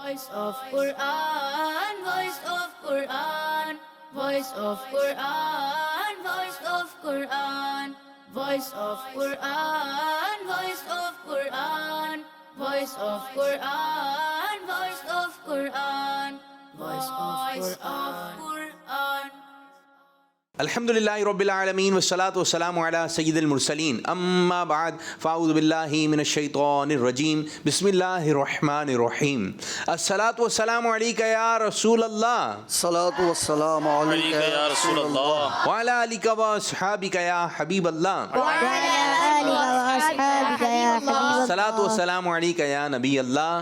Voice of Quran, voice of Quran, voice of Quran, voice of Quran, voice of Quran, voice of Quran, voice of Quran, voice of Quran, voice of Quran. الحمدللہ رب العالمین والصلاة والسلام علی سید المرسلین اما بعد فاعوذ باللہ من الشیطان الرجیم بسم اللہ الرحمن الرحیم الصلاة والسلام علیکہ یا رسول اللہ الصلاة والسلام علیکہ یا رسول اللہ وعلی آلک و اصحابک یا حبیب اللہ الصلاة والسلام علیکہ یا نبی اللہ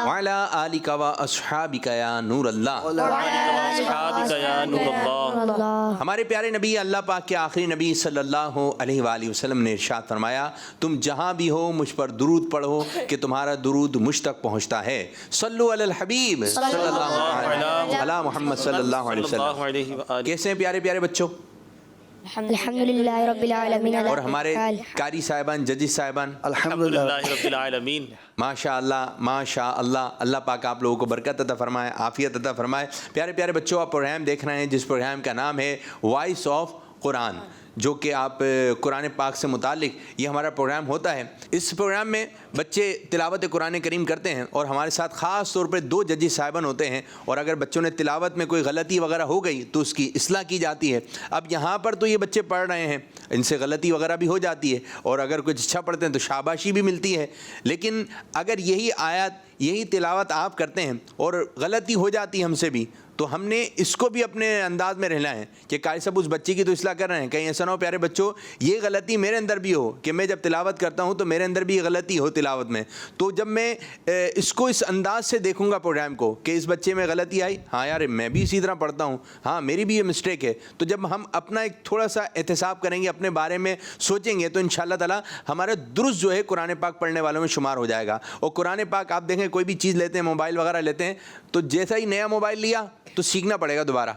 وعلی آلک و اصحابک یا نور اللہ ہمارے پیارے نبی اللہ پاک کے آخری نبی صلی اللہ علیہ وآلہ وسلم نے ارشاد فرمایا تم جہاں بھی ہو مجھ پر درود پڑھو کہ تمہارا درود مجھ تک پہنچتا ہے صلو علی الحبیب صلی اللہ علی محمد صلی اللہ علیہ وسلم۔ کیسے ہیں پیارے پیارے بچوں؟ الحمدللہ رب العالمین۔ اور ہمارے قاری صاحبان، ججز صاحبان؟ الحمدللہ رب العالمین۔ ماشاءاللہ ماشاءاللہ، اللہ پاک آپ لوگوں کو برکت عطا فرمائے، عافیت عطا فرمائے۔ پیارے پیارے بچوں، آپ پروگرام دیکھ رہے ہیں جس پروگرام کا نام ہے وائس آف قرآن، جو کہ آپ قرآن پاک سے متعلق یہ ہمارا پروگرام ہوتا ہے۔ اس پروگرام میں بچے تلاوت قرآن کریم کرتے ہیں اور ہمارے ساتھ خاص طور پہ دو ججز صاحبان ہوتے ہیں، اور اگر بچوں نے تلاوت میں کوئی غلطی وغیرہ ہو گئی تو اس کی اصلاح کی جاتی ہے۔ اب یہاں پر تو یہ بچے پڑھ رہے ہیں، ان سے غلطی وغیرہ بھی ہو جاتی ہے، اور اگر کچھ اچھا پڑھتے ہیں تو شاباشی بھی ملتی ہے، لیکن اگر یہی آیات یہی تلاوت آپ کرتے ہیں اور غلطی ہو جاتی ہے ہم سے بھی، تو ہم نے اس کو بھی اپنے انداز میں رہنا ہے کہ قاری صاحب اس بچے کی تو اصلاح کر رہے ہیں، کہیں ایسا نہ ہو پیارے بچوں یہ غلطی میرے اندر بھی ہو کہ میں جب تلاوت کرتا ہوں تو میرے اندر بھی یہ غلطی ہو تلاوت میں، تو جب میں اس کو اس انداز سے دیکھوں گا پروگرام کو کہ اس بچے میں غلطی آئی، ہاں یار میں بھی اسی طرح پڑھتا ہوں، ہاں میری بھی یہ مسٹیک ہے، تو جب ہم اپنا ایک تھوڑا سا احتساب کریں گے، اپنے بارے میں سوچیں گے، تو انشاءاللہ تعالی ہمارا درست جو ہے قرآن پاک پڑھنے والوں میں شمار ہو جائے گا۔ اور قرآن پاک آپ دیکھیں کوئی بھی چیز لیتے ہیں، موبائل وغیرہ لیتے ہیں، تو جیسا ہی نیا موبائل لیا تو سیکھنا پڑے گا دوبارہ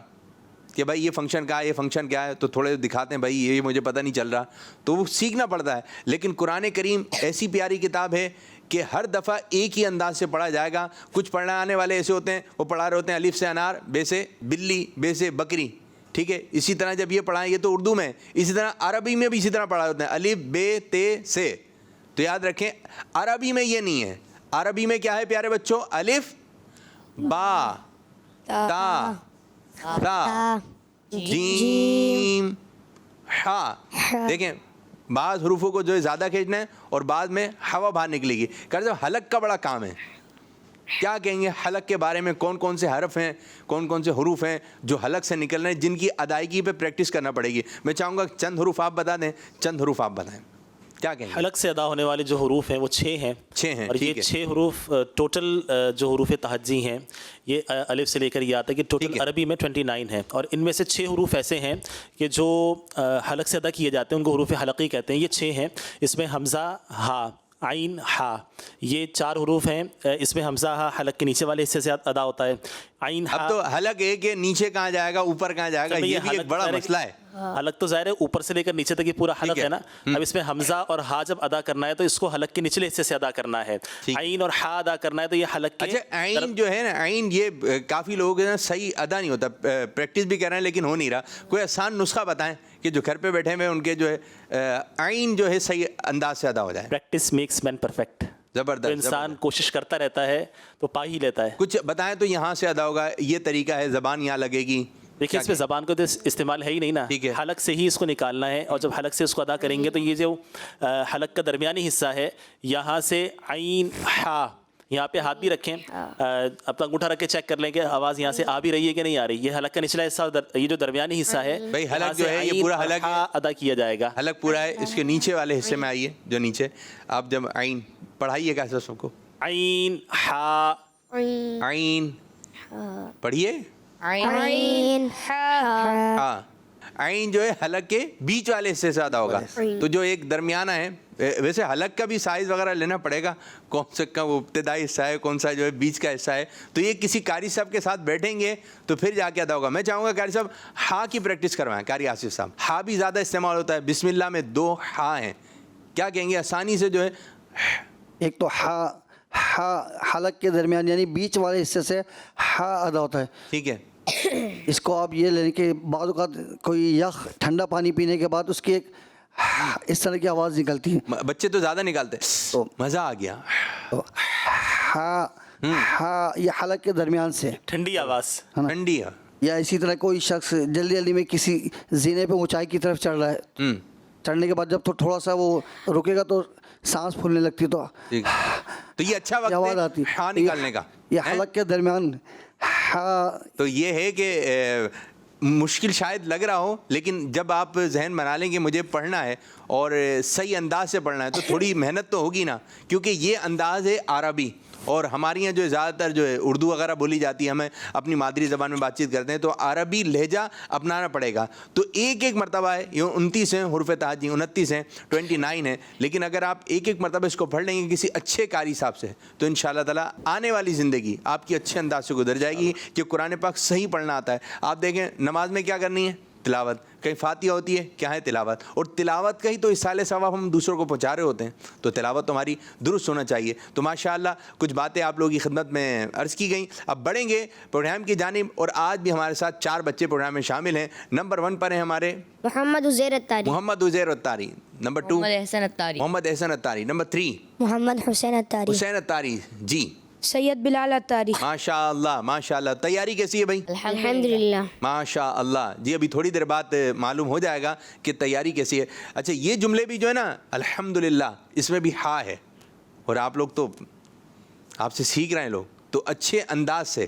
کہ بھائی یہ فنکشن کیا ہے، یہ فنکشن کیا ہے، تو تھوڑے دکھاتے ہیں بھائی یہ مجھے پتہ نہیں چل رہا، تو وہ سیکھنا پڑتا ہے۔ لیکن قرآن کریم ایسی پیاری کتاب ہے کہ ہر دفعہ ایک ہی انداز سے پڑھا جائے گا۔ کچھ پڑھنے آنے والے ایسے ہوتے ہیں، وہ پڑھا رہے ہوتے ہیں الف سے انار، بے سے بلی، بے سے بکری، ٹھیک ہے، اسی طرح جب یہ پڑھائیں، یہ تو اردو میں، اسی طرح عربی میں بھی اسی طرح پڑھا ہوتے ہیں الف بے تے سے، تو یاد رکھیں عربی میں یہ نہیں ہے، عربی میں کیا ہے پیارے بچوں؟ الف با تا تا جیم ہا۔ دیکھیں بعض حروفوں کو جو ہے زیادہ کھینچنا ہے اور بعد میں ہوا باہر نکلے گی۔ کہتے ہیں حلق کا بڑا کام ہے، کیا کہیں گے حلق کے بارے میں؟ کون کون سے حرف ہیں، کون کون سے حروف ہیں جو حلق سے نکل رہے ہیں، جن کی ادائیگی پہ پریکٹس کرنا پڑے گی۔ میں چاہوں گا چند حروف آپ بتا دیں، چند حروف آپ بتائیں، کیا کہیں گے؟ حلق سے ادا ہونے والے جو حروف ہیں وہ 6 ہیں، 6 ہیں، اور یہ 6 حروف ٹوٹل جو حروف تہجی ہیں، یہ الف سے لے کر یہ آتا ہے کہ ٹوٹل عربی میں 29 ہیں، اور ان میں سے 6 حروف ایسے ہیں کہ جو حلق سے ادا کیے جاتے ہیں، ان کو حروف حلقی کہتے ہیں۔ یہ 6 ہیں، اس میں حمزہ، ہا، عین، ہا، یہ 4 حروف ہیں۔ اس میں حمزہ ہا حلق کے نیچے والے حصے سے ادا ہوتا ہے۔ عین ہا، اب تو حلق ایک ہے، نیچے کہاں جائے گا، اوپر کہاں جائے گا، یہ بھی ایک بڑا مسئلہ ہے۔ حلق تو ظاہر ہے اوپر سے لے کر نیچے تک یہ پورا حلق ہے نا، اب اس میں حمزہ اور ہا جب ادا کرنا ہے تو اس کو حلق کے نچلے حصے سے ادا کرنا ہے، عین اور ہا ادا کرنا ہے تو یہ حلق کے۔ اچھا عین جو ہے نا، عین یہ کافی لوگوں کے صحیح ادا نہیں ہوتا، پریکٹس بھی کر رہے ہیں لیکن ہو نہیں رہا۔ کوئی آسان نسخہ بتائیں کہ جو گھر پہ بیٹھے ہوئے ان کے جو ہے عین جو ہے صحیح انداز سے ادا ہو جائے۔ پریکٹس میکس مین پرفیکٹ، زبردست، انسان کوشش کرتا رہتا ہے تو پا ہی لیتا ہے۔ کچھ بتائیں تو یہاں سے ادا ہوگا، یہ طریقہ ہے، زبان یہاں لگے گی۔ دیکھیں اس میں زبان کو تو استعمال ہے ہی نہیں نا، حلق سے ہی اس کو نکالنا ہے، اور جب حلق سے اس کو ادا کریں گے تو یہ جو حلق کا درمیانی حصہ ہے، یہاں سے عین ہا، یہاں پہ ہاتھ بھی رکھیں، اب تک انگوٹھا رکھ کے چیک کر لیں کہ آواز یہاں سے آ بھی رہی ہے کہ نہیں آ رہی۔ یہ حلق کا نچلا حصہ، یہ جو درمیانی حصہ ہے، بھائی حلق جو ہے یہ پورا حلق ہے، ادا کیا جائے گا۔ حلق پورا ہے، اس کے نیچے والے حصے میں آئیے، جو نیچے آپ جب عین پڑھائیے گا سب کو، عین ہا، عین پڑھیے، عین ہاں عین جو ہے حلق کے بیچ والے حصے سے ادا ہوگا، تو جو ایک درمیانہ ہے، ویسے حلق کا بھی سائز وغیرہ لینا پڑے گا، کون سے کا وہ ابتدائی حصہ ہے، کون سا جو ہے بیچ کا حصہ ہے، تو یہ کسی قاری صاحب کے ساتھ بیٹھیں گے تو پھر جا کے ادا ہوگا۔ میں چاہوں گا قاری صاحب ہا کی پریکٹس کروائیں، قاری آصف صاحب، ہا بھی زیادہ استعمال ہوتا ہے، بسم اللہ میں 2 ہا ہیں، کیا کہیں گے آسانی سے جو ہے؟ ایک تو ہا ہا حلق کے درمیان یعنی بیچ والے حصے سے ہا ادا ہوتا ہے. ٹھیک ہے. اس کو آپ یہ لیں کہ بعض اوقات کوئی یخ ٹھنڈا پانی پینے کے بعد اس کی ایک اس طرح کی آواز نکلتی ہے. بچے تو زیادہ نکالتے ہیں. مزہ آ گیا. ہا ہا یہ حلق کے درمیان سے ٹھنڈی آواز. ٹھنڈی ہے. یا اسی طرح کوئی شخص جلدی جلدی میں کسی زینے پہ اونچائی کی طرف چڑھ رہا ہے, چڑھنے کے بعد جب تھوڑا سا وہ رکے گا تو سانس پھولنے لگتی ہے, تو یہ اچھا وقت آواز آتی ہے ہاں نکالنے کا. یہ حلق کے درمیان ہا. تو یہ ہے کہ مشکل شاید لگ رہا ہو, لیکن جب آپ ذہن بنا لیں کہ مجھے پڑھنا ہے اور صحیح انداز سے پڑھنا ہے تو تھوڑی محنت تو ہوگی نا, کیونکہ یہ انداز ہے عربی, اور ہمارے یہاں جو زیادہ تر جو ہے اردو وغیرہ بولی جاتی ہے, ہمیں اپنی مادری زبان میں بات چیت کرتے ہیں, تو عربی لہجہ اپنانا پڑے گا. تو ایک ایک مرتبہ ہے, یہ 29 ہیں حروف تہجی, 29 ہیں, 29 ہیں, لیکن اگر آپ ایک ایک مرتبہ اس کو پڑھ لیں گے کسی اچھے قاری صاحب سے تو انشاءاللہ تعالیٰ آنے والی زندگی آپ کی اچھے انداز سے گزر جائے گی, کہ قرآن پاک صحیح پڑھنا آتا ہے. آپ دیکھیں نماز میں کیا کرنی ہے, تلاوت. کہیں فاتحہ ہوتی ہے, کیا ہے تلاوت, اور تلاوت کا ہی تو اصالِ ثواب ہم دوسروں کو پہنچا رہے ہوتے ہیں, تو تلاوت تو ہماری درست ہونا چاہیے. تو ماشاءاللہ کچھ باتیں آپ لوگوں کی خدمت میں عرض کی گئیں. اب بڑھیں گے پروگرام کی جانب, اور آج بھی ہمارے ساتھ 4 بچے پروگرام میں شامل ہیں. نمبر 1 پر ہیں ہمارے محمد عزیر الطاری. محمد عزیر الطاری. نمبر 2 محمد احسن الطاری. محمد احسن الطاری. نمبر 3 محمد حسین الطاری. حسین الطاری. جی سید بلال الطاری. ماشاء اللہ ماشاء اللہ. تیاری کیسی ہے بھائی؟ الحمدللہ. ماشاء اللہ. جی ابھی تھوڑی دیر بعد معلوم ہو جائے گا کہ تیاری کیسی ہے. اچھا یہ جملے بھی جو ہے نا الحمدللہ اس میں بھی ہا ہے, اور آپ لوگ تو آپ سے سیکھ رہے ہیں لوگ, تو اچھے انداز سے.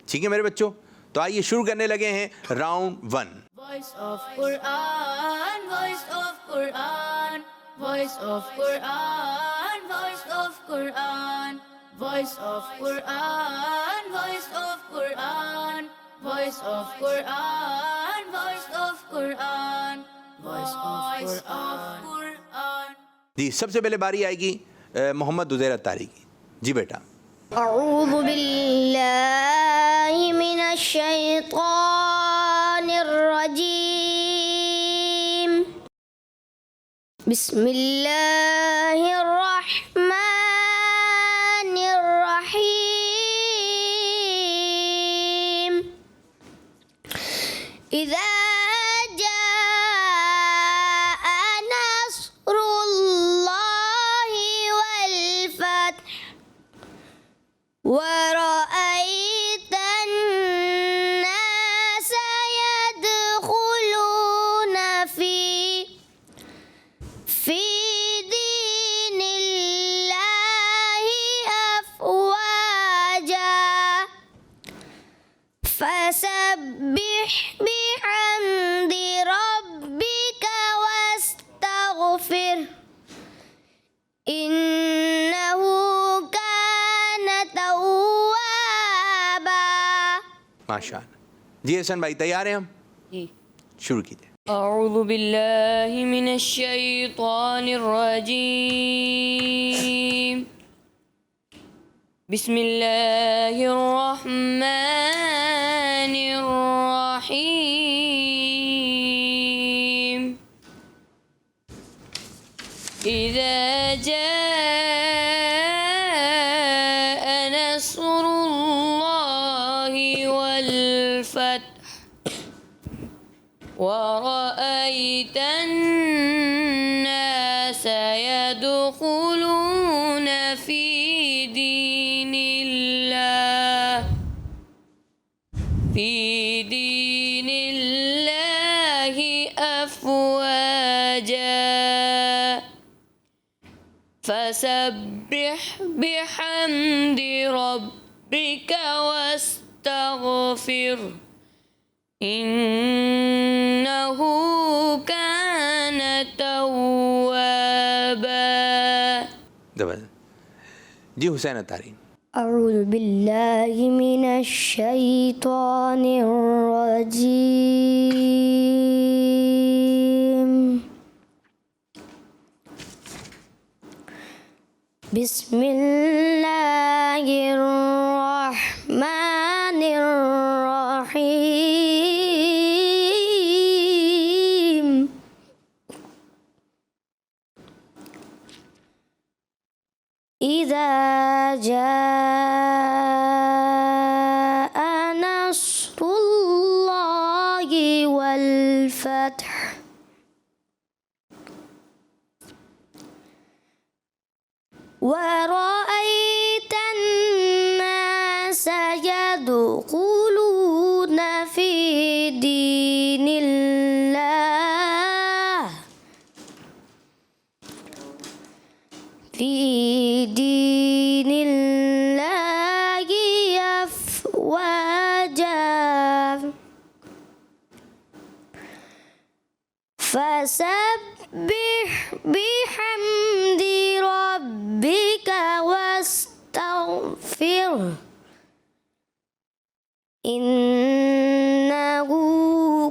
ٹھیک ہے میرے بچوں, تو آئیے شروع کرنے لگے ہیں round 1. Voice of Quran, voice of Quran, voice of Quran, voice of Quran, voice of Quran, voice of Quran, voice of Quran, voice of Quran, voice of Quran. جی سب سے پہلے باری آئے گی محمد عزیر الطاری کی. جی بیٹا. اعوذ باللہ من الشیطان الرجیم. بسم اللہ الرحمن الرحیم. اذا ورأيت الناس يدخلون في دين الله أفواجا فسبح بحمد ربك واستغفر إنه ماشاء اللہ. جی حسن بھائی تیار ہیں ہم؟ جی شروع کیجیے. اعوذ باللہ من الشیطان الرجیم. بسم اللہ الرحمن الرحیم. اذا جاء نصر الله والفتح ورأيت الناس يدخلون في دين الله أفواجا فسبح بحمد ربك واستغفر إنه كان توابا. جی حسین الطاری. اعوذ باللہ من الشیطان الرجیم. بسم اللہ الرحمن الرحیم. اذا جاء نصر الله والفتح ورأيت الناس يدخلون في دين الله أفواجا فسبح بحمد ربك واستغفره إنه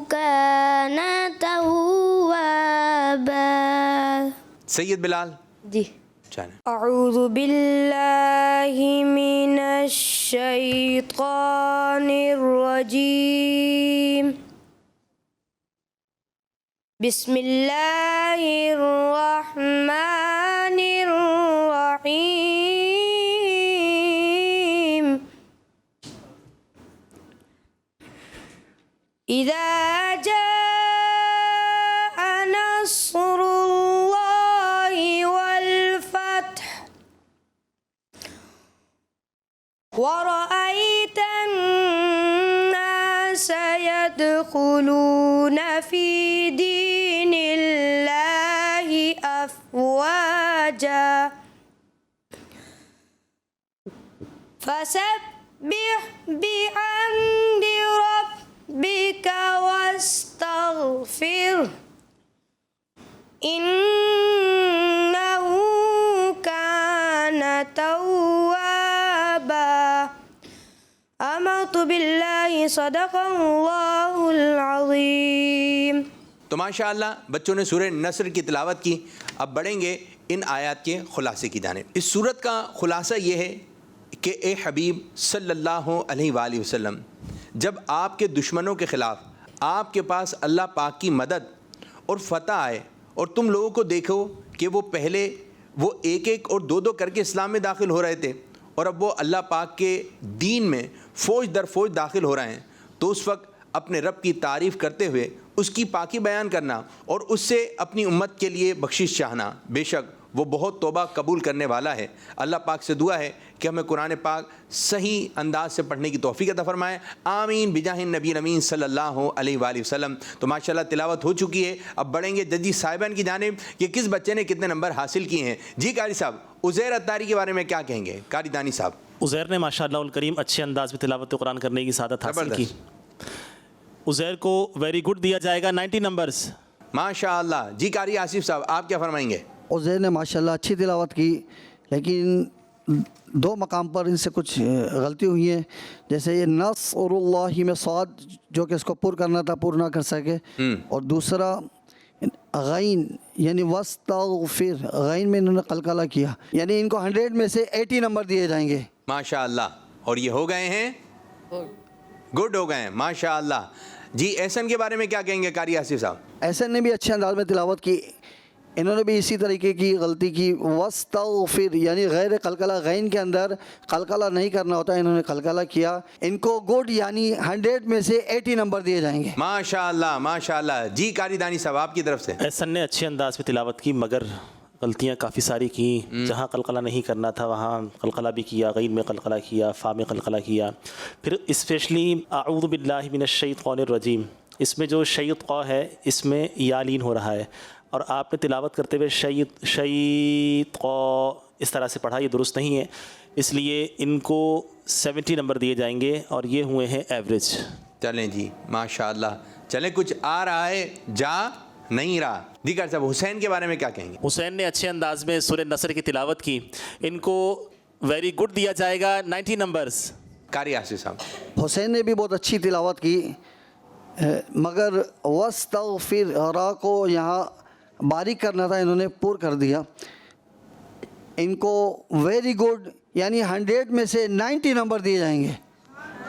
كان توابا. سید بلال جی چلیں. أعوذ بالله من الشيطان الرجيم بسم الله الرحمن الرحيم إذا جاء نصر الله والفتح ورأيت الناس يدخلون في دين الله أفواجا فسبح بحمد ربك واستغفره إنه كان توابا. آمنت بالله صدق الله العظيم. تو ماشاءاللہ بچوں نے سورہ نصر کی تلاوت کی. اب بڑھیں گے ان آیات کے خلاصے کی جانب. اس سورت کا خلاصہ یہ ہے کہ اے حبیب صلی اللہ علیہ وآلہ وسلم، جب آپ کے دشمنوں کے خلاف آپ کے پاس اللہ پاک کی مدد اور فتح آئے اور تم لوگوں کو دیکھو کہ وہ پہلے وہ ایک ایک اور دو دو کر کے اسلام میں داخل ہو رہے تھے اور اب وہ اللہ پاک کے دین میں فوج در فوج داخل ہو رہے ہیں، تو اس وقت اپنے رب کی تعریف کرتے ہوئے اس کی پاکی بیان کرنا اور اس سے اپنی امت کے لیے بخشش چاہنا، بے شک وہ بہت توبہ قبول کرنے والا ہے. اللہ پاک سے دعا ہے کہ ہمیں قرآن پاک صحیح انداز سے پڑھنے کی توفیق عطا فرمائے. آمین بجاہ النبی امین صلی اللہ علیہ وآلہ وسلم. تو ماشاءاللہ تلاوت ہو چکی ہے. اب بڑھیں گے ججی صاحبان کی جانب کہ کس بچے نے کتنے نمبر حاصل کیے ہیں. جی قاری صاحب، عزیر اتاری کے بارے میں کیا کہیں گے؟ قاری دانی صاحب. عزیر نے ماشاءاللہ الکریم اچھے انداز میں تلاوت قرآن کرنے کی سعادت حاصل کی. عزیر کو ویری گڈ دیا جائے گا 90 نمبرز. ماشاءاللہ. جی قاری آصف صاحب، آپ کیا فرمائیں گے؟ عزیر نے ماشاءاللہ اچھی تلاوت کی، لیکن دو مقام پر ان سے کچھ غلطی ہوئی ہیں. جیسے یہ نصر اللہ میں صاد جو کہ اس کو پر کرنا تھا، پر نہ کر سکے. اور دوسرا غین یعنی واستغفر، غین میں انہوں نے قلقلہ کیا. یعنی ان کو 100 میں سے 80 نمبر دیے جائیں گے. ماشاءاللہ. اور یہ ہو گئے ہیں، گڈ ہو گئے ہیں ماشاءاللہ. جی احسن کے بارے میں کیا کہیں گے قاری آصف صاحب؟ احسن نے بھی اچھے انداز میں تلاوت کی. انہوں نے بھی اسی طریقے کی غلطی کی. واستغفر یعنی غیر قلقلہ، غین کے اندر قلقلہ نہیں کرنا ہوتا، انہوں نے قلقلہ کیا. ان کو گڈ یعنی 100 میں سے 80 نمبر دیے جائیں گے. ماشاءاللہ ماشاءاللہ. جی قاری دانی صاحب آپ کی طرف سے. احسن نے اچھے انداز میں تلاوت کی مگر غلطیاں کافی ساری کی. جہاں قلقلہ نہیں کرنا تھا وہاں قلقلہ بھی کیا، غین میں قلقلہ کیا، فا میں قلقلہ کیا. پھر اسپیشلی اعوذ باللہ من الشیطان الرجیم، اس میں جو شیط قا ہے اس میں یا لین ہو رہا ہے، اور آپ نے تلاوت کرتے ہوئے شیط قا اس طرح سے پڑھا، یہ درست نہیں ہے. اس لیے ان کو 70 نمبر دیے جائیں گے اور یہ ہوئے ہیں ایوریج. چلیں جی ماشاءاللہ. چلیں کچھ آ رہا ہے جا نہیں رہا. دیگر صاحب حسین کے بارے میں کیا کہیں گے؟ حسین نے اچھے انداز میں سورہ نصر کی تلاوت کی. ان کو ویری گڈ دیا جائے گا 90 نمبرز. قاری آصف صاحب. حسین نے بھی بہت اچھی تلاوت کی، مگر واستغفر را کو یہاں باریک کرنا تھا، انہوں نے پر کر دیا. ان کو ویری گڈ یعنی 100 میں سے 90 نمبر دیے جائیں گے.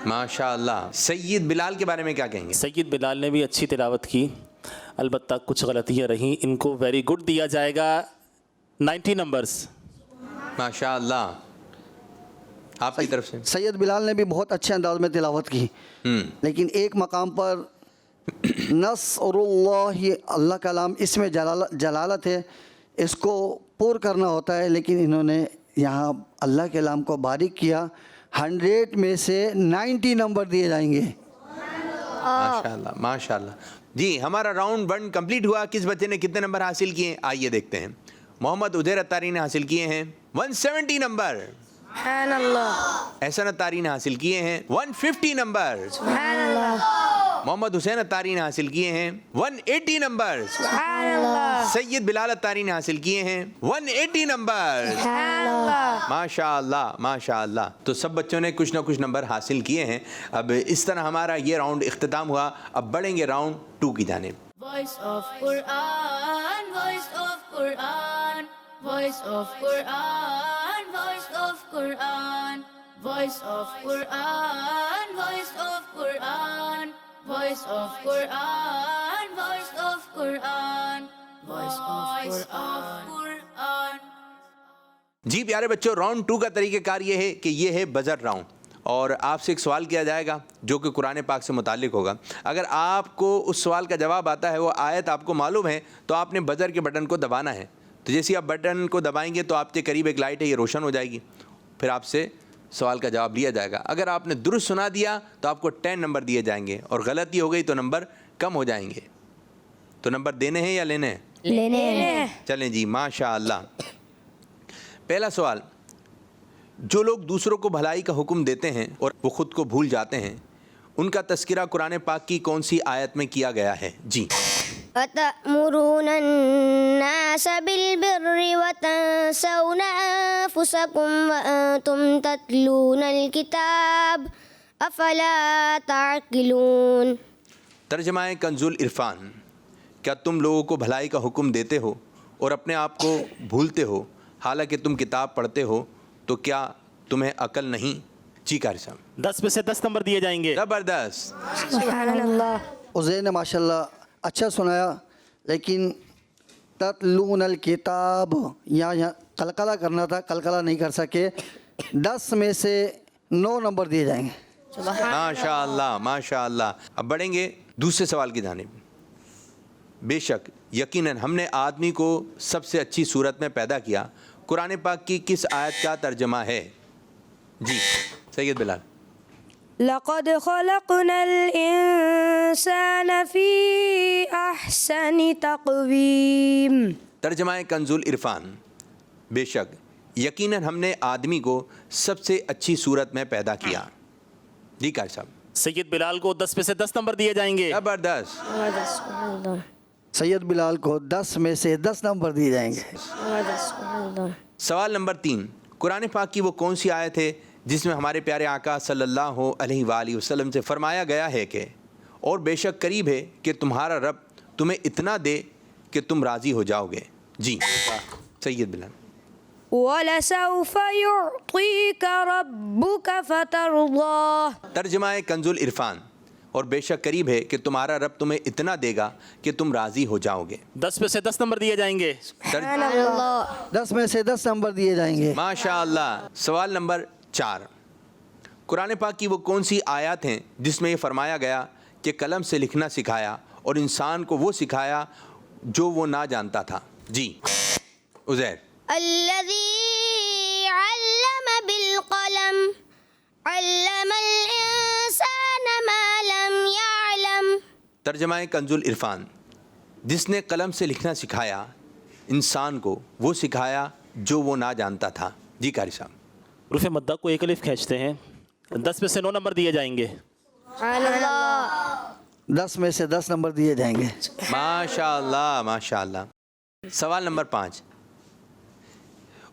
ماشاءاللہ. سید بلال کے بارے میں کیا کہیں گے؟ سید بلال نے بھی اچھی تلاوت کی، البتہ کچھ غلطیاں رہیں. ان کو ویری گڈ دیا جائے گا 90 نمبرز. ماشاءاللہ. آپ کی طرف سے سید بلال نے بھی بہت اچھے انداز میں تلاوت کی، لیکن ایک مقام پر نصر اللہ، اللہ کا کلام اس میں جلالت ہے، اس کو پور کرنا ہوتا ہے، لیکن انہوں نے یہاں اللہ کے کلام کو باریک کیا۔ 100 میں سے 90 نمبر دیے جائیں گے۔ ماشاءاللہ ماشاءاللہ۔ جی ہمارا راؤنڈ 1 کمپلیٹ ہوا۔ کس بچے نے کتنے نمبر حاصل کیے ہیں آئیے دیکھتے ہیں۔ محمد عزیر اتاری نے حاصل کیے ہیں 170 نمبر، سبحان اللہ، احسن اتاری نے حاصل کیے ہیں 150 نمبر، سبحان اللہ، محمد حسین اتاری نے حاصل کیے ہیں 180 نمبر، سبحان اللہ، سید بلال اتاری نے حاصل کیے ہیں 180 نمبر۔ سبحان اللہ۔ ماشاء اللہ ماشاء اللہ۔ تو سب بچوں نے کچھ نہ کچھ نمبر حاصل کیے ہیں۔ اب اس طرح ہمارا یہ راؤنڈ اختتام ہوا۔ اب بڑھیں گے راؤنڈ 2 کی جانب۔ Voice of Quran, voice of Quran, voice of Quran, voice of Quran, voice of Quran, voice of Quran, voice of Quran, voice of Quran, voice of Quran. جی پیارے بچوں، راؤنڈ 2 کا طریقہ کار یہ ہے کہ یہ ہے بزر راؤنڈ، اور آپ سے ایک سوال کیا جائے گا جو کہ قرآن پاک سے متعلق ہوگا۔ اگر آپ کو اس سوال کا جواب آتا ہے، وہ آیت آپ کو معلوم ہے، تو آپ نے بزر کے بٹن کو دبانا ہے۔ تو جیسے آپ بٹن کو دبائیں گے تو آپ کے قریب ایک لائٹ ہے، یہ روشن ہو جائے گی، پھر آپ سے سوال کا جواب لیا جائے گا۔ اگر آپ نے درست سنا دیا تو آپ کو 10 نمبر دیے جائیں گے، اور غلطی ہو گئی تو نمبر کم ہو جائیں گے۔ تو نمبر دینے ہیں یا لینے ہیں؟ لینے ہیں۔ چلیں جی ماشاء اللہ۔ پہلا سوال، جو لوگ دوسروں کو بھلائی کا حکم دیتے ہیں اور وہ خود کو بھول جاتے ہیں، ان کا تذکرہ قرآن پاک کی کون سی آیت میں کیا گیا ہے؟ جی أَتَأْمُرُونَ النَّاسَ بِالْبِرِّ وَتَنْسَوْنَ أَنفُسَكُمْ وَأَنْتُمْ تَتْلُونَ الْكِتَابَ أَفَلَا تَعْقِلُونَ۔ ترجمہ کنز العرفان، کیا تم لوگوں کو بھلائی کا حکم دیتے ہو اور اپنے آپ کو بھولتے ہو حالانکہ تم کتاب پڑھتے ہو، تو کیا تمہیں عقل نہیں؟ جی قاری صاحب 10 میں سے 10 نمبر دیے جائیں گے۔ زبردست۔ سبحان اللہ۔ عزیر نے ماشاءاللہ اچھا سنایا، لیکن تتلون الکتاب یہاں قلقلہ کرنا تھا، قلقلہ نہیں کر سکے۔ 10 میں سے 9 نمبر دیے جائیں گے۔ ماشاء اللہ ماشاء اللہ۔ اب بڑھیں گے دوسرے سوال کی جانب۔ بے شک یقیناً ہم نے آدمی کو سب سے اچھی صورت میں پیدا کیا، قرآن پاک کی کس آیت کا ترجمہ ہے؟ جی سید بلال۔ لقد خلقنا الإنسان في أحسن تقويم۔ ترجمہ کنز العرفان، بے شک یقیناً ہم نے آدمی کو سب سے اچھی صورت میں پیدا کیا۔ جی قاری صاحب سید بلال کو 10 میں سے 10 نمبر دیے جائیں گے۔ زبردست۔ سید بلال کو 10 میں سے 10 نمبر دیے جائیں گے۔ سوال نمبر 3، قرآن پاک کی وہ کون سی آیت ہے جس میں ہمارے پیارے آقا صلی اللہ علیہ وآلہ وسلم سے فرمایا گیا ہے کہ اور بے شک قریب ہے کہ تمہارا رب تمہیں اتنا دے کہ تم راضی ہو جاؤ گے؟ جی سید بلال۔ وَلَسَوْفَ يُعْطِيكَ رَبُّكَ فَتَرْضَىٰ۔ ترجمہ کنز العرفان، اور بے شک قریب ہے کہ تمہارا رب تمہیں اتنا دے گا کہ تم راضی ہو جاؤ گے۔ 10 میں سے 10 نمبر دیے جائیں گے۔ 10 میں سے 10 نمبر دیے جائیں گے۔ ماشاء اللہ۔ سوال نمبر 4، قرآن پاک کی وہ کون سی آیات ہیں جس میں یہ فرمایا گیا کہ قلم سے لکھنا سکھایا اور انسان کو وہ سکھایا جو وہ نہ جانتا تھا؟ جی عزیر۔ الذي علم بالقلم علم الإنسان ما لم يعلم۔ ترجمہ کنز العرفان، جس نے قلم سے لکھنا سکھایا انسان کو وہ سکھایا جو وہ نہ جانتا تھا۔ جی قاری صاحب۔ حروف مدہ کو ایک الف کھینچتے ہیں۔ 10 میں سے 9 نمبر دیے جائیں گے۔ 10 میں سے 10 نمبر دیے جائیں گے۔ ماشاء اللہ ماشاء اللہ۔ سوال نمبر 5،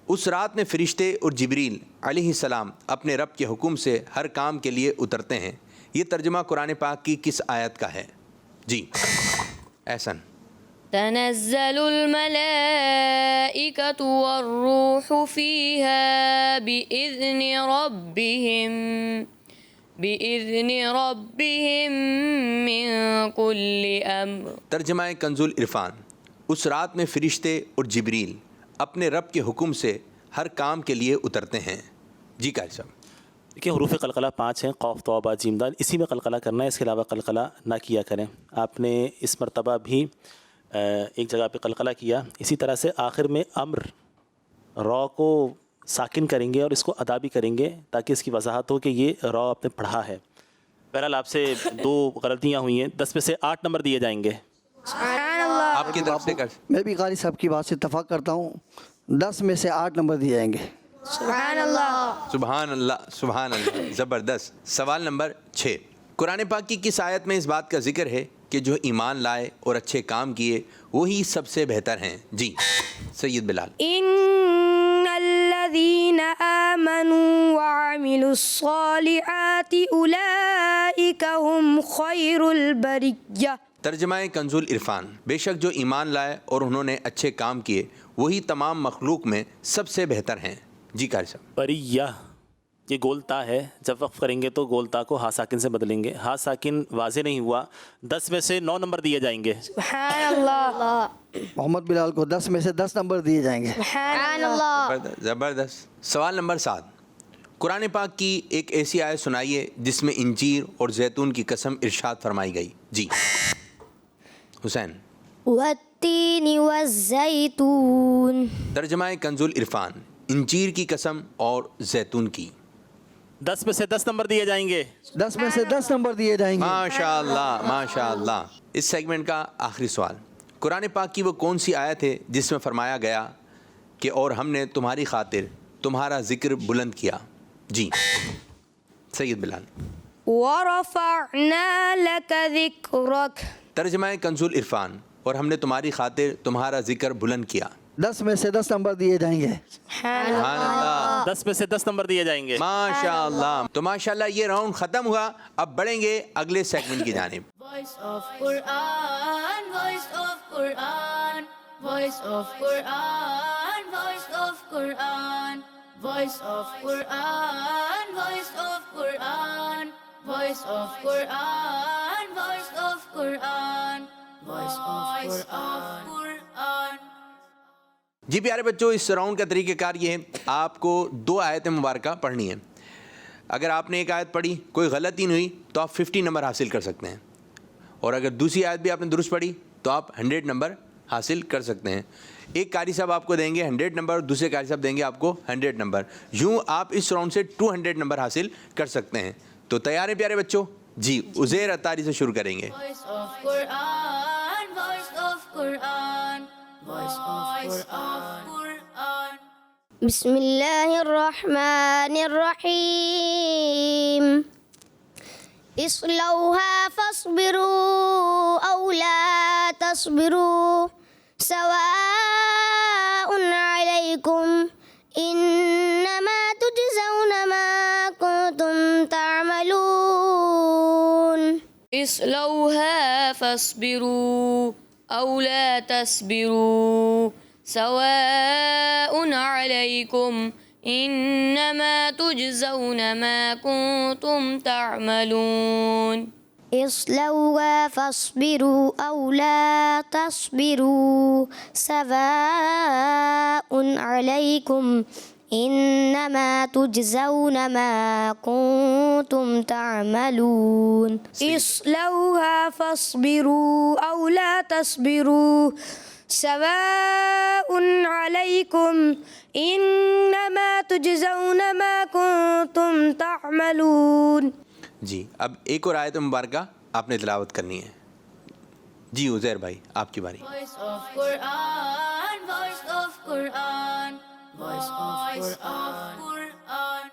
اس رات میں فرشتے اور جبریل علیہ السلام اپنے رب کے حکم سے ہر کام کے لیے اترتے ہیں، یہ ترجمہ قرآن پاک کی کس آیت کا ہے؟ جی احسن۔ تنزل الملائكة والروح فيها بإذن ربهم من كل أمر۔ ترجمہ کنز العرفان، اس رات میں فرشتے اور جبریل اپنے رب کے حکم سے ہر کام کے لیے اترتے ہیں۔ جی قاری صاحب۔ دیکھیے حروف قلقلہ 5 ہیں، قوف تو با جیم دال، اسی میں قلقلہ کرنا ہے، اس کے علاوہ قلقلہ نہ کیا کریں. آپ نے اس مرتبہ بھی ایک جگہ پہ قلقلہ کیا. اسی طرح سے آخر میں امر را کو ساکن کریں گے اور اس کو ادا بھی کریں گے تاکہ اس کی وضاحت ہو کہ یہ را آپ نے پڑھا ہے. بہرحال آپ سے 2 غلطیاں ہوئی ہیں، 10 میں سے 8 نمبر دیے جائیں گے. سبحان اللہ. آپ کی طرف سے کر. میں بھی قاری صاحب کی بات سے اتفاق کرتا ہوں، 10 میں سے 8 نمبر دیے جائیں گے. سبحان اللہ. سبحان اللہ سبحان اللہ، زبردست. سوال نمبر 6. قرآن پاک کی کس آیت میں اس بات کا ذکر ہے کہ جو ایمان لائے اور اچھے کام کیے وہی سب سے بہتر ہیں؟ جی سید بلال. ان الذين آمنوا وعملوا الصالحات اولئك هم خير البرية. ترجمہ کنز العرفان. بے شک جو ایمان لائے اور انہوں نے اچھے کام کیے وہی تمام مخلوق میں سب سے بہتر ہیں. جی قاری صاحب. بریہ یہ گول تا ہے، جب وقف کریں گے تو گول تا کو ہا ساکن سے بدلیں گے. ہا ساکن واضح نہیں ہوا، 10 میں سے 9 نمبر دیے جائیں گے. سبحان اللہ. محمد بلال کو 10 میں سے 10 نمبر دیے جائیں گے. سبحان اللہ. زبردست زبردست. سوال نمبر 7. قرآن پاک کی ایک ایسی آیت سنائیے جس میں انجیر اور زیتون کی قسم ارشاد فرمائی گئی. جی حسین. والتین والزیتون. ترجمہ کنز العرفان. انجیر کی قسم اور زیتون کی. 10 میں سے 10 نمبر دیے جائیں گے. 10 میں سے 10 نمبر دیے جائیں گے. ماشاء اللہ ماشاء اللہ. اس سیگمنٹ کا آخری سوال. قرآن پاک کی وہ کون سی آیت ہے جس میں فرمایا گیا کہ اور ہم نے تمہاری خاطر تمہارا ذکر بلند کیا؟ جی سید بلال. ورفعنا لك ذکرک. ترجمہ کنز العرفان. اور ہم نے تمہاری خاطر تمہارا ذکر بلند کیا. 10 میں سے 10 نمبر دیے جائیں گے. سبحان اللہ. 10 میں سے 10 نمبر دیے جائیں گے. ماشاء اللہ. تو ماشاء اللہ یہ راؤنڈ ختم ہوا. اب بڑھیں گے اگلے سیگمنٹ کی جانب. Voice of Quran, voice of Quran, voice of Quran, voice of Quran, voice of Quran, voice of Quran, voice of Quran, voice of Quran, voice of Quran. جی پیارے بچوں، اس راؤنڈ کا طریقہ کار یہ ہے، آپ کو 2 آیتیں مبارکہ پڑھنی ہیں. اگر آپ نے ایک آیت پڑھی کوئی غلطی نہیں ہوئی تو آپ 50 نمبر حاصل کر سکتے ہیں، اور اگر دوسری آیت بھی آپ نے درست پڑھی تو آپ 100 نمبر حاصل کر سکتے ہیں. ایک قاری صاحب آپ کو دیں گے 100 نمبر، دوسرے قاری صاحب دیں گے آپ کو 100 نمبر. یوں آپ اس راؤنڈ سے 200 نمبر حاصل کر سکتے ہیں. تو تیار ہیں پیارے بچوں؟ جی عزیر اتاری سے شروع کریں گے. Voice of Quran, voice of Quran, voice of Quran. بسم اللہ الرحمن الرحیم. اصلوها فاصبروا او لا تصبروا سواء علیکم انما تجزون ما کنتم تعملون. اصلوها فاصبروا أو لا تصبروا سواء عليكم إنما تجزون ما كنتم تعملون. اصلوها فاصبروا أو لا تصبروا سواء عليكم إنما تجزون ما كنتم تعملون. اصلوها فاصبروا أو لا تصبروا سواء عليكم إنما تجزون ما كنتم تعملون. جی اب ایک اور آیت مبارکہ آپ نے تلاوت کرنی ہے. جی عزیر بھائی آپ کی باری. Voice of Quran, voice of Quran, voice of Quran.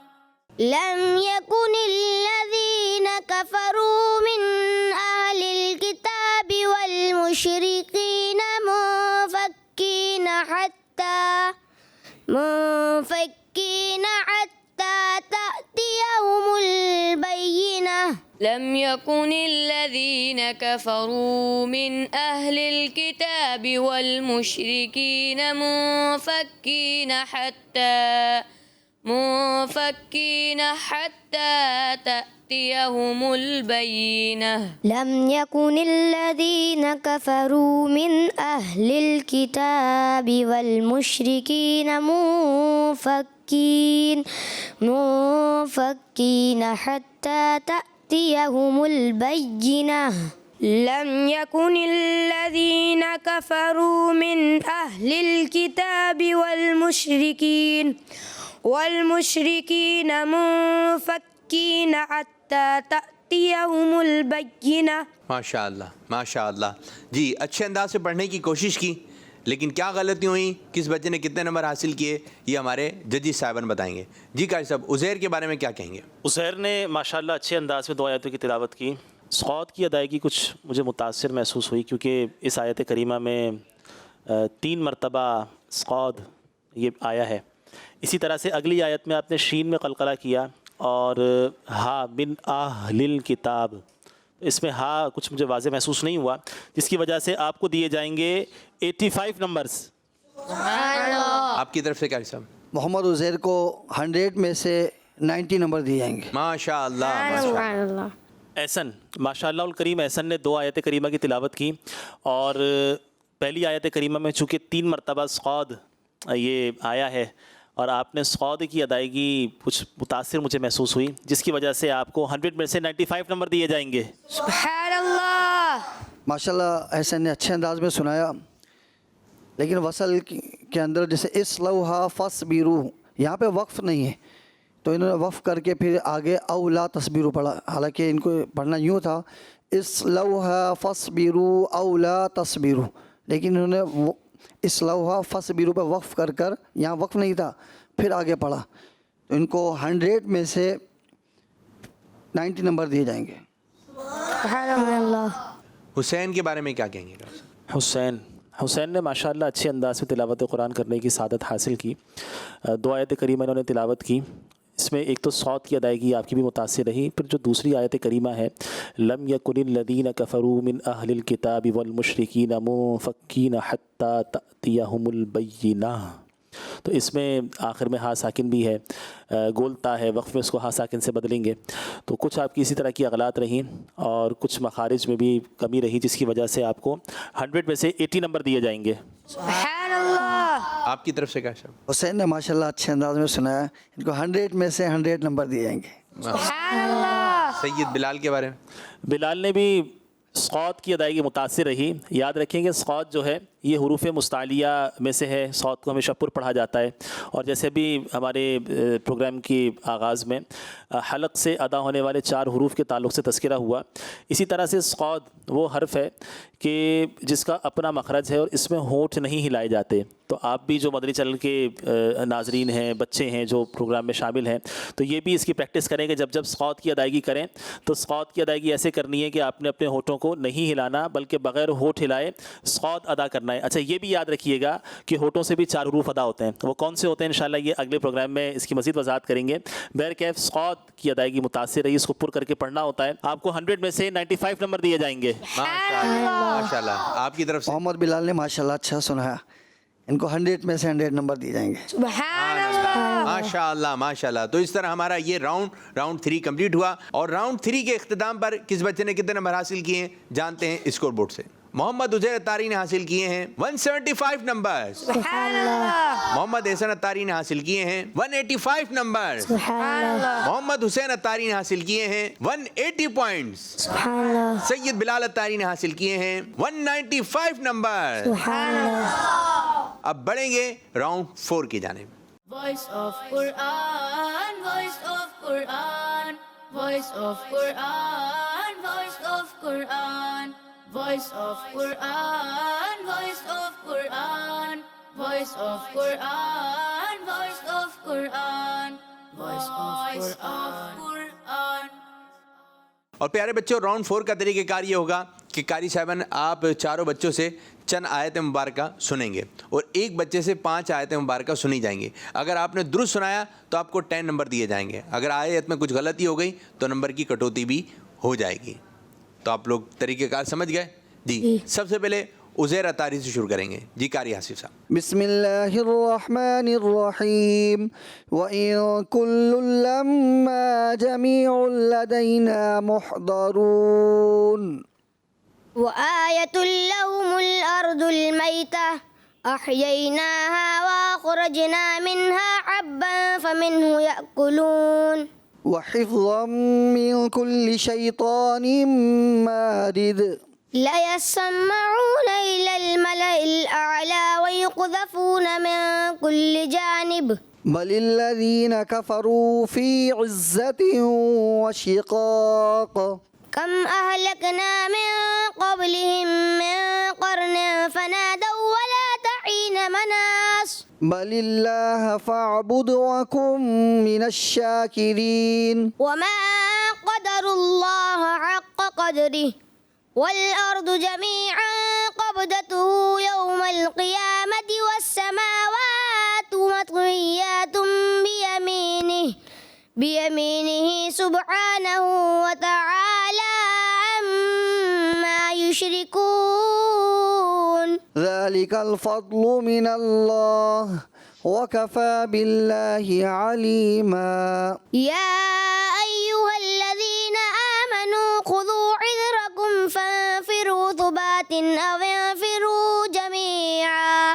لم يكن الذين كفروا من أهل الكتاب والمشركين منفكين حتى تأتيهم البينة. لم يكن الذين كفروا من أهل الكتاب والمشركين منفكين حتى تأتيهم البينة. لم يكن الذين كفروا من أهل الكتاب والمشركين منفكين منفكين حتى تأتيهم البينة لم يكن الذين كفروا من أهل الكتاب والمشركين منفكين حتى تأتيهم البينة. ماشاء اللہ ماشاء اللہ. جی اچھے انداز سے پڑھنے کی کوشش کی, لیکن کیا غلطی ہوئی, کس بچے نے کتنے نمبر حاصل کیے, یہ ہمارے ججز صاحبان بتائیں گے. جی قاری صاحب, عزیر کے بارے میں کیا کہیں گے؟ عزیر نے ماشاءاللہ اچھے انداز میں 2 آیتوں کی تلاوت کی. صاد کی ادائیگی کچھ مجھے متاثر محسوس ہوئی, کیونکہ اس آیت کریمہ میں 3 مرتبہ صاد یہ آیا ہے. اسی طرح سے اگلی آیت میں آپ نے شین میں قلقلہ کیا, اور ہا من اہل الکتاب, اس میں ہا کچھ مجھے واضح محسوس نہیں ہوا, جس کی وجہ سے آپ کو دیے جائیں گے 85 نمبرز. آپ کی طرف سے قاری صاحب؟ محمد عزیر کو 100 میں سے 90 نمبر دیے جائیں گے. ماشاء اللہ. احسن, ماشاء اللہ الکریم احسن نے 2 آیت کریمہ کی تلاوت کی, اور پہلی آیت کریمہ میں چونکہ 3 مرتبہ صاد یہ آیا ہے, اور آپ نے صاد کی ادائیگی کچھ متاثر مجھے محسوس ہوئی, جس کی وجہ سے آپ کو 100 میں سے 95 نمبر دیے جائیں گے. سبحان اللہ. ماشاءاللہ احسن نے اچھے انداز میں سنایا, لیکن وصل کے اندر جیسے اصلوہا فصبروا, یہاں پہ وقف نہیں ہے, تو انہوں نے وقف کر کے پھر آگے او لا تصبروا پڑھا. حالانکہ ان کو پڑھنا یوں تھا اصلوہا فصبروا او لا تصبروا, لیکن انہوں نے اصلوہا فصبروا پہ وقف کر یہاں وقف نہیں تھا, پھر آگے پڑھا. تو ان کو 100 میں سے 90 نمبر دیے جائیں گے. سبحان اللہ. حسین کے بارے میں کیا کہیں گے؟ حسین نے ماشاءاللہ اچھے انداز سے تلاوت قرآن کرنے کی سعادت حاصل کی. 2 آیت کریمہ انہوں نے تلاوت کی. اس میں ایک تو صاد کی ادائیگی آپ کی بھی متاثر رہی, پھر جو دوسری آیت کریمہ ہے لم یکن الذین کفروا من اہل الکتاب والمشرکین منفکین حتی تأتیہم البینہ, تو اس میں آخر میں ہا ساکن بھی ہے, گولتا ہے, وقف میں اس کو ہا ساکن سے بدلیں گے. تو کچھ آپ کی اسی طرح کی اغلاط رہیں, اور کچھ مخارج میں بھی کمی رہی, جس کی وجہ سے آپ کو 100 میں سے 80 نمبر دیے جائیں گے. سبحان اللہ. آپ کی طرف سے قاری صاحب؟ حسین نے ماشاءاللہ اچھے انداز میں سنایا, ان کو 100 میں سے 100 نمبر دیے جائیں گے. سبحان اللہ. سید بلال کے بارے میں؟ بلال نے بھی صاد کی ادائیگی متاثر رہی. یاد رکھیں کہ صاد جو ہے یہ حروف مستعلیہ میں سے ہے, صاد کو ہمیشہ پر پڑھا جاتا ہے, اور جیسے بھی ہمارے پروگرام کی آغاز میں حلق سے ادا ہونے والے 4 حروف کے تعلق سے تذکرہ ہوا, اسی طرح سے صاد وہ حرف ہے کہ جس کا اپنا مخرج ہے اور اس میں ہونٹ نہیں ہلائے جاتے. تو آپ بھی جو مدنی چینل کے ناظرین ہیں, بچے ہیں جو پروگرام میں شامل ہیں, تو یہ بھی اس کی پریکٹس کریں کہ جب صاد کی ادائیگی کریں تو صاد کی ادائیگی ایسے کرنی ہے کہ آپ نے اپنے ہونٹوں کو نہیں ہلانا, بلکہ بغیر ہونٹ ہلائے صاد ادا کرنا ہے. اچھا, یہ بھی یاد رکھیے گا کہ ہونٹوں سے بھی 4 حروف ادا ہوتے ہیں, وہ کون سے ہوتے ہیں انشاءاللہ یہ اگلے پروگرام میں اس کی مزید وضاحت کریں گے. بہرکیف صاد کی ادائیگی متاثر رہی, اس کو پر کر کے پڑھنا ہوتا ہے. آپ کو 100 میں سے 95 نمبر دیے جائیں گے. ماشاءاللہ. آپ کی طرف سے؟ محمد بلال نے ماشاءاللہ اچھا سنایا, ان کو 100 میں سے 100 نمبر دیے جائیں گے. سبحان اللہ. ماشاءاللہ ماشاءاللہ. تو اس طرح ہمارا یہ راؤنڈ 3 کمپلیٹ ہوا, اور راؤنڈ 3 کے اختتام پر کس بچے نے کتنے نمبر حاصل کیے ہیں جانتے ہیں اسکور بورڈ سے. محمد عزیر اتاری نے حاصل کیے ہیں 175 نمبر. سبحان اللہ. محمد احسن اتاری نے حاصل کیے ہیں 185 نمبر. سبحان اللہ. محمد حسین اتاری نے حاصل کیے ہیں 180 پوائنٹس. سبحان اللہ. سید بلال اتاری نے حاصل کیے ہیں 195 نمبر. سبحان اللہ. اب بڑھیں گے راؤنڈ 4 کی جانب. Voice of Quran, voice of Quran, voice of Quran, voice of Quran, voice of Quran, voice of Quran, voice of Quran, voice of Quran, voice of Quran. اور پیارے بچوں, راؤنڈ 4 کا طریقہ کار یہ ہوگا کہ قاری صاحبان آپ چاروں بچوں سے چند آیت مبارکہ سنیں گے, اور ایک بچے سے 5 آیت مبارکہ سنی جائیں گی. اگر آپ نے درست سنایا تو آپ کو 10 نمبر دیے جائیں گے. اگر آیت میں کچھ غلطی ہو گئی تو نمبر کی کٹوتی بھی ہو جائے گی. تو آپ لوگ طریقہ کار سمجھ گئے؟ جی. سب سے پہلے عزیر اتاری سے شروع کریں گے. جی قاری حاسف صاحب. بسم اللہ الرحمن الرحیم. وَإِن كُلٌّ لَمَّا جَمِيعٌ لَدَيْنَا مُحْضَرُونَ. وآية لهم الأرض الميتة أحييناها وأخرجنا منها حبا فمنه يأكلون وحفظا من كل شيطان مارد لا يسمعون إلى الملأ الأعلى ويقذفون من كل جانب بل الذين كفروا في عزة وشقاق كم أهلكنا من قبلهم من قرن فنادوا ولا تحين مناص بل الله فاعبد وكن من الشاكرين وما قدر الله حق قدره والأرض جميعا قبضته يوم القيامة والسماوات مطويات بيمينه سبحانه وتعالى عما يشركون ذلك الفضل من الله وكفى بالله عليما يا أيها الذين آمنوا خذوا حذركم فانفروا ثبات أو انفروا جميعا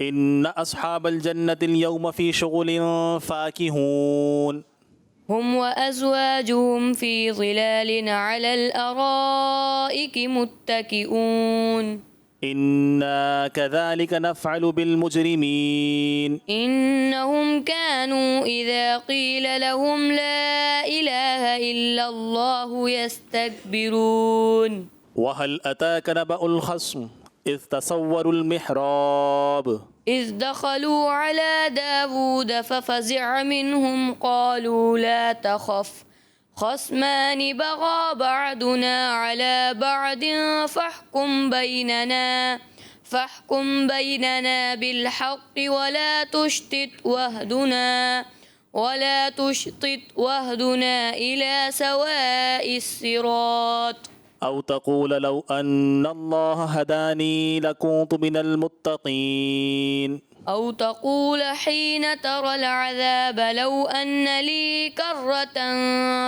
إن أصحاب الجنة اليوم في شغل فاكهون هم وأزواجهم في ظلال على الأرائك متكئون إنا كذلك نفعل بالمجرمين إنهم كانوا إذا قيل لهم لا إله إلا الله يستكبرون وهل أتاك نبأ الخصم إذ تصوروا المحراب إذ دخلوا على داود ففزع منهم قالوا لا تخف خصمان بغى بعضنا على بعض فاحكم بيننا بالحق ولا تشطط واهدنا إلى سواء الصراط أو تقول لو أن الله هداني لكنت من المتقين أو تقول حين ترى العذاب لو أن لي كرة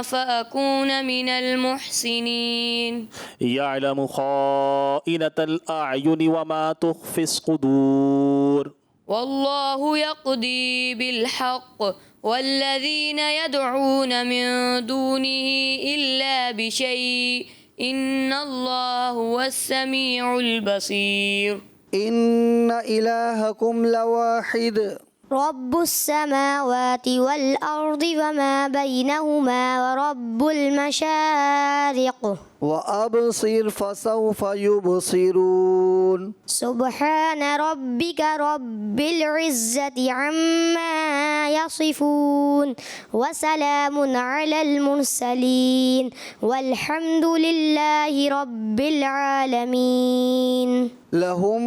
فأكون من المحسنين يعلم خائنة الأعين وما تخفي الصدور والله يقضي بالحق والذين يدعون من دونه إلا بشيء إن الله هو السميع البصير إن إلهكم لواحد رب السماوات والأرض وما بينهما ورب المشارق وأبصر فسوف يبصرون سبحان ربك رب العزة عما يصفون وسلام على المرسلين والحمد لله رب العالمين لهم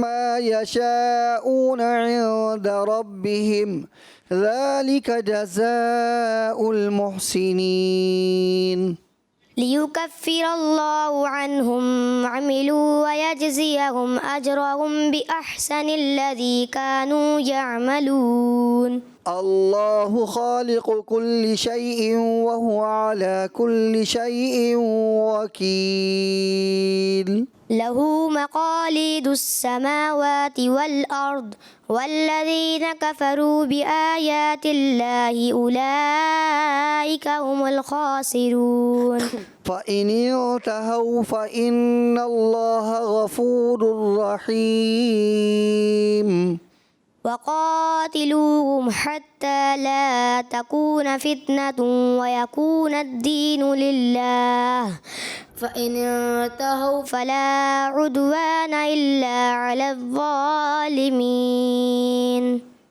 ما يشاءون عند ربهم ذلك جزاء المحسنين ليكفر الله عنهم عملوا ويجزيهم أجرهم بأحسن الذي كانوا يعملون الله خالق كل شيء وهو على كل شيء وكيل له مقاليد السماوات والأرض والذين كفروا بآيات الله أولئك هم الخاسرون فإن انتهوا فإن الله غفور رحيم وقاتلوهم حتى لا تكون فتنة ويكون الدين لله فإن انتهوا فلا عدوان إلا على الظالمين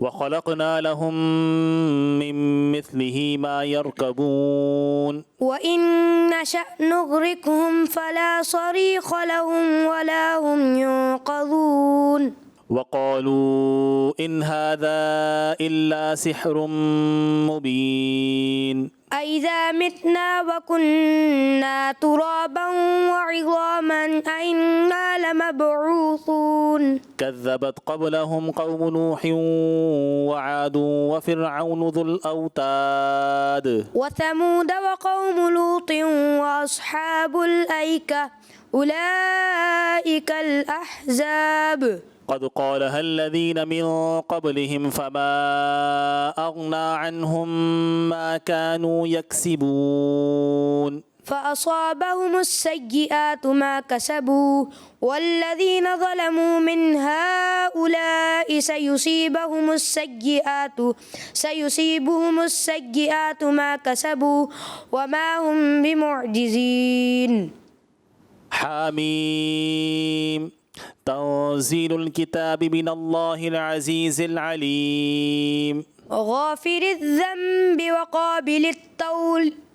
وخلقنا لهم من مثله ما يركبون وإن نشأ نغرقهم فلا صريخ لهم ولا هم ينقذون وقالوا إن هذا إلا سحر مبين أَإِذَا مِتْنَا وَكُنَّا تُرَابًا وَعِظَامًا أَإِنَّا لَمَبْعُوثُونَ كذبت قبلهم قوم نوح وعاد وفرعون ذو الأوتاد وثمود وقوم لوط وأصحاب الأيكة أولئك الأحزاب قد قالها الذين من قبلهم فما أغنى عنهم ما كانوا يكسبون فأصابهم السيئات ما كسبوا والذين ظلموا من هؤلاء سيصيبهم السيئات ما كسبوا وما هم بمعجزين. حميم تنزيل الكتاب من الله العزيز العليم غافر الذنب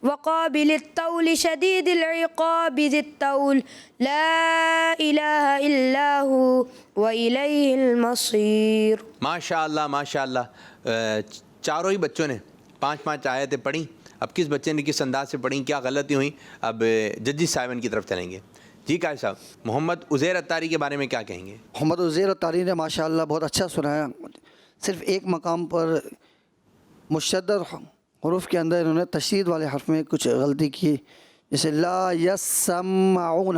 وقابل الطول شديد العقاب ذي الطول لا إله إلا هو وإليه المصير. ماشاء اللہ چاروں ہی بچوں نے 5 آیتیں پڑھیں. اب کس بچے نے کس انداز سے پڑھیں، کیا غلطی ہوئی، اب ججی صاحب کی طرف چلیں گے. جی قائد صاحب، محمد عزیر اتاری کے بارے میں کیا کہیں گے؟ محمد عزیر اتاری نے ماشاءاللہ بہت اچھا سنایا. صرف ایک مقام پر مشدد حروف کے اندر انہوں نے تشدید والے حرف میں کچھ غلطی کی، جیسے لا یسمعون.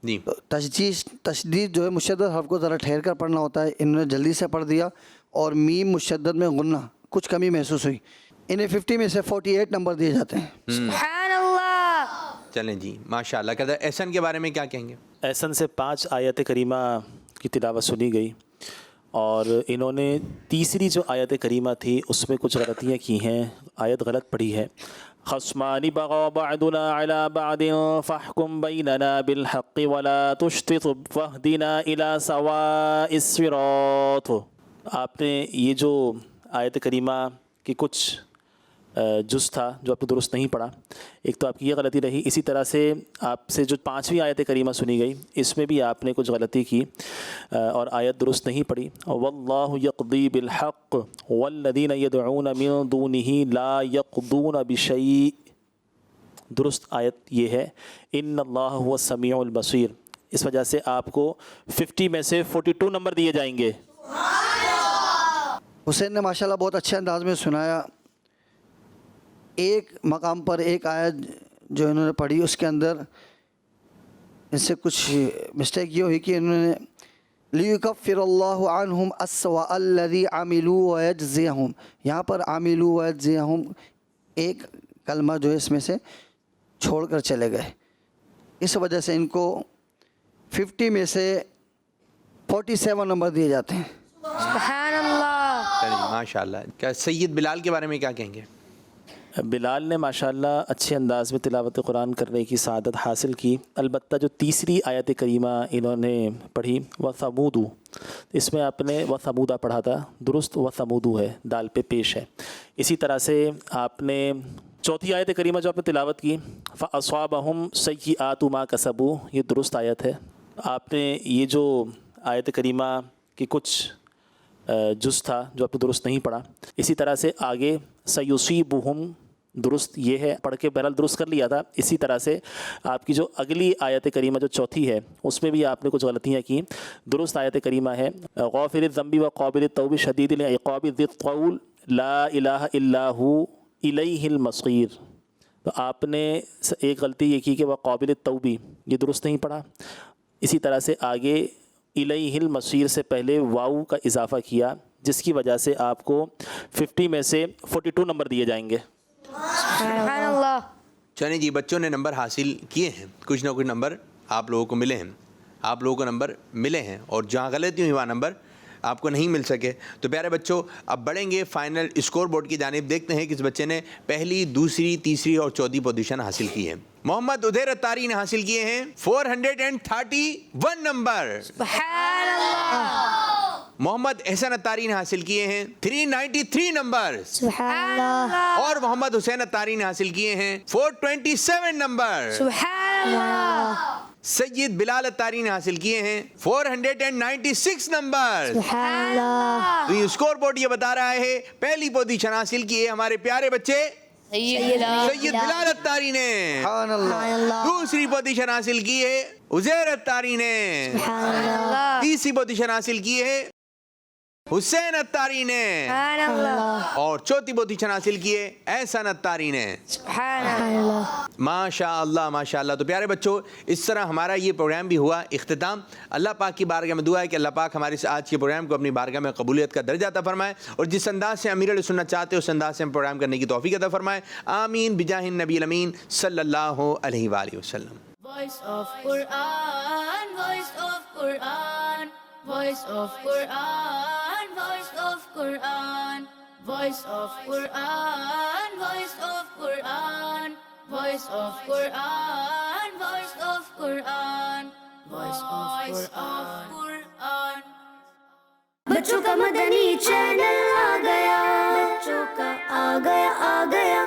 جی تشدید جو ہے مشدد حرف کو ذرا ٹھہر کر پڑھنا ہوتا ہے، انہوں نے جلدی سے پڑھ دیا، اور میم مشدد میں غنہ کچھ کمی محسوس ہوئی. انہیں 50 میں سے 48 نمبر دیے جاتے ہیں. سبحان اللہ. چلیں جی ماشاءاللہ. کہتا ہے احسن کے بارے میں کیا کہیں گے؟ احسن سے 5 آیت کریمہ کی تلاوت سنی گئی، اور انہوں نے تیسری جو آیت کریمہ تھی اس میں کچھ غلطیاں کی ہیں، آیت غلط پڑھی ہے. خصمان بغى بعضنا على بعض فاحكم بيننا بالحق ولا تشطط واهدنا الى سواء الصراط. آپ نے یہ جو آیت کریمہ کی کچھ جز تھا جو آپ نے درست نہیں پڑھا، ایک تو آپ کی یہ غلطی رہی. اسی طرح سے آپ سے جو 5ویں آیت کریمہ سنی گئی اس میں بھی آپ نے کچھ غلطی کی اور آیت درست نہیں پڑھی. واللہ یقضی بالحق والذین یدعون من دونہ لا یقضون بشیء. درست آیت یہ ہے ان اللہ هو السمیع البصیر. اس وجہ سے آپ کو 50 میں سے 42 نمبر دیے جائیں گے. حسین نے ماشاءاللہ بہت اچھے انداز میں سنایا. ایک مقام پر ایک آیت جو انہوں نے پڑھی اس کے اندر ان سے کچھ مسٹیک یہ ہوئی کہ انہوں نے لِيُكَفِّرَ اللَّهُ عَنْهُمْ أَسْوَأَ الَّذِي عَمِلُوا وَيَجْزِيَهُمْ. یہاں پر عَمِلُوا وَيَجْزِيَهُمْ ایک کلمہ جو ہے اس میں سے چھوڑ کر چلے گئے، اس وجہ سے ان کو 50 میں سے 47 نمبر دیے جاتے ہیں. سبحان اللہ. چلیے ماشاءاللہ. کیا سید بلال کے بارے میں کیا کہیں گے؟ بلال نے ماشاءاللہ اچھے انداز میں تلاوت قرآن کرنے کی سعادت حاصل کی. البتہ جو تیسری آیت کریمہ انہوں نے پڑھی وَثَمُودُ، اس میں آپ نے وَثَمُودَ پڑھا تھا، درست وَثَمُودُ ہے، دال پہ پیش ہے. اسی طرح سے آپ نے چوتھی آیت کریمہ جو آپ نے تلاوت کی فَأَصَابَهُمْ سَيِّئَاتُ مَا كَسَبُوا، یہ درست آیت ہے. آپ نے یہ جو آیت کریمہ کی کچھ جز تھا جو آپ نے درست نہیں پڑھا. اسی طرح سے آگے سیصیبہم، درست یہ ہے، پڑھ کے بہرحال درست کر لیا تھا. اسی طرح سے آپ کی جو اگلی آیت کریمہ جو چوتھی ہے اس میں بھی آپ نے کچھ غلطیاں کی. درست آیت کریمہ ہے غافر الذنب وقابل التوب شدید العقاب ذی الطول لا الہ الا ہو الیہ المصیر. تو آپ نے ایک غلطی یہ کی کہ وقابل التوب یہ درست نہیں پڑھا. اسی طرح سے آگے الیہ المصیر سے پہلے واو کا اضافہ کیا، جس کی وجہ سے آپ کو 50 میں سے 42 نمبر دیے جائیں گے. سبحان اللہ. چلیں جی بچوں نے نمبر حاصل کیے ہیں، کچھ نہ کچھ نمبر آپ لوگوں کو ملے ہیں، آپ لوگوں کو نمبر ملے ہیں، اور جہاں غلطی ہوئی وہاں نمبر آپ کو نہیں مل سکے. تو پیارے بچوں اب بڑھیں گے فائنل اسکور بورڈ کی جانب. دیکھتے ہیں کس بچے نے پہلی، دوسری، تیسری اور چوتھی پوزیشن حاصل کی ہے. محمد عزیر اتاری نے حاصل کیے ہیں 431 نمبر. سبحان اللہ. محمد احسن اتاری نے حاصل کیے ہیں 393 نمبر. سبحان اللہ. اور محمد حسین اتاری نے حاصل کیے ہیں 427 نمبر. سبحان اللہ. سید بلال اتاری نے حاصل کیے ہیں 496 نمبر. سبحان اللہ. تو یہ اسکور بورڈ یہ بتا رہا ہے پہلی پوزیشن حاصل کی ہے ہمارے پیارے بچے سید بلال اتاری نے سبحان اللہ دوسری پوزیشن حاصل کی ہے عزیر اتاری نے تیسری پوزیشن حاصل کی ہے حسین اتاری نے سبحان اللہ اور چوتھی پوزیشن حاصل کی ہے احسن اتاری نے سبحان اللہ ماشاء اللہ ماشاء اللہ. تو پیارے بچوں اس طرح ہمارا یہ پروگرام بھی ہوا اختتام. اللہ پاک کی بارگاہ میں دعا ہے کہ اللہ پاک ہمارے اس آج کے پروگرام کو اپنی بارگاہ میں قبولیت کا درجہ عطا فرمائے اور جس انداز سے امیر علیہ سنت چاہتے ہیں اس انداز سے ہم پروگرام کرنے کی توفیق عطا فرمائے. آمین بجاہ النبی الامین صلی اللہ علیہ وآلہ وسلم. Voice of Quran, voice of Quran, voice of Quran, voice of Quran, voice of Quran, voice of Quran, voice of Quran, voice of Quran, voice of Quran. بچوں کا مدنی چینل آ گیا، بچوں کا آ گیا